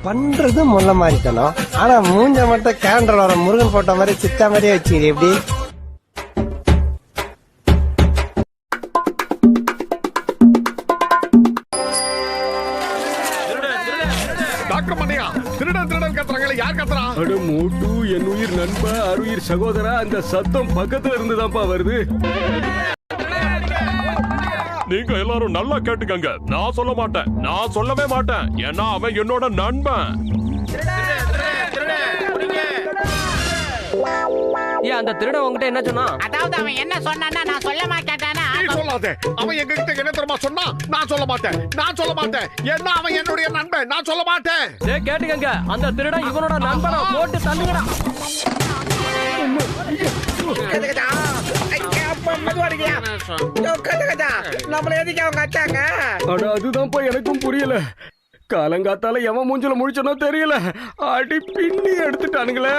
பண்றது முள்ள மாதிரி தானோ, ஆனா மூஞ்ச மட்டும் கேலண்டர் வர முருகன் போட்ட மாதிரி சித்தா மாதிரியே வச்சுக்கிது எப்படி? என் உயிர் நண்பா, அருயிர் சகோதரா, அந்த சத்தம் பக்கத்துல இருந்துதான்ப்பா வருது. நீங்க எல்லாரும் நல்லா கேட்டுக்கங்க. நான் சொல்ல மாட்டேன், நான் சொல்லவே மாட்டேன். ஏன்னா அவன் என்னோட நண்பன். ஏன் அந்த திருடன் உங்ககிட்ட என்ன சொன்னா? அதாவது அவன் என்ன சொன்னான்னா நான் சொல்ல மாட்டேன்டானா. நீ சொல்லாதே. அவன் எங்ககிட்ட என்ன தெரியுமா சொன்னா? நான் சொல்ல மாட்டேன், நான் சொல்ல மாட்டேன். ஏன்னா அவன் என்னுடைய நண்பன், நான் சொல்ல மாட்டேன். டேய் கேட்டுக்கங்க, அந்த திருடன் இவனோட நண்பனை போட்டு தள்ளுங்கடா. அதுதான்ப்பா எனக்கும் புரியல. காலங்காத்தால எவன் மூஞ்சில முடிச்சனோ தெரியல, அடி பின்னி எடுத்துட்டானுங்களே.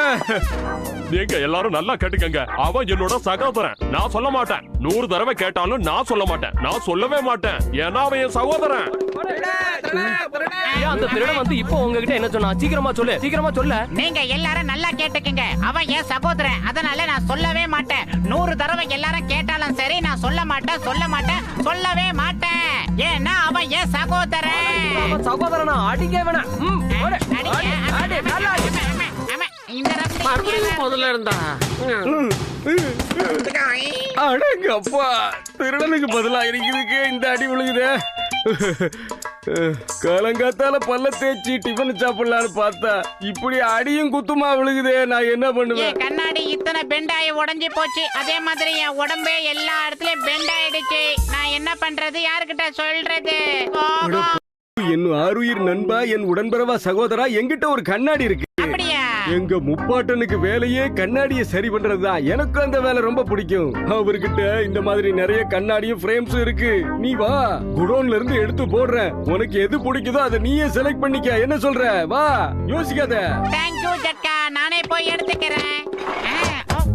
நீங்க எல்லாரும் நல்லா கேட்டுக்கங்க. அவன் என்னோட சகோதரன், நான் சொல்ல மாட்டேன். 100 தடவை கேட்டாலும் நான் சொல்ல மாட்டேன், நான் சொல்லவே மாட்டேன். ஏன்னா அவன் என் சகோதரன். ஏன் அந்த திருடன் வந்து இப்போ உங்ககிட்ட என்ன சொன்னா? சீக்கிரமா சொல்லு, சீக்கிரமா சொல்ல. நீங்க எல்லாரும் நல்லா கேட்டுக்கங்க. அவன் என் சகோதரன், அதனால நான் சொல்லவே மாட்டேன். 100 தடவை எல்லாரும் கேட்டாலும் சரி, நான் சொல்ல மாட்டேன், சொல்ல மாட்டேன், சொல்லவே மாட்டேன். ஏன்னா அவன் என் சகோதரன். அவன் சகோதரனா? அடிக்க வேணாம். முதல்ல இருந்தா அடங்கப்பா, திருடனுக்கு பதிலா இருக்குதுக்கு இந்த அடி விழுகுதே. காலங்காத்தால பல்ல தேய்ச்சி டிஃபன் சாப்பிடலான்னு பார்த்தா இப்படி அடியும் குத்துமா விழுகுதே. நான் என்ன பண்ணுவேன்? கண்ணாடி இத்தனை பெண்டாயி உடைஞ்சு போச்சு. அதே மாதிரி என் உடம்பே எல்லா இடத்துலயும் பெண்டாயிடுச்சு. நான் என்ன பண்றது? யாருக்கிட்ட சொல்றது? என் ஆருயிர் நண்பா, என் உடன்பிறவா சகோதரா, என்கிட்ட ஒரு கண்ணாடி இருக்கு. அப்படியா? எங்க முப்பாட்டனுக்கு வேலையே கண்ணாடியை சரி பண்றதுதான். எனக்கு அந்த வேலை ரொம்ப பிடிக்கும். அவர்கிட்ட இந்த மாதிரி நிறைய கண்ணாடியும் ஃப்ரேம்ஸும் இருக்கு. நீ வா, குடோன்ல இருந்து எடுத்து போடுறேன். உனக்கு எது பிடிக்குதோ அதை நீயே செலக்ட் பண்ணிக்க. என்ன சொல்ற? வா, யோசிக்காத. தேங்க்யூ ஜட்கா, நானே போய் எடுத்துக்கிறேன்.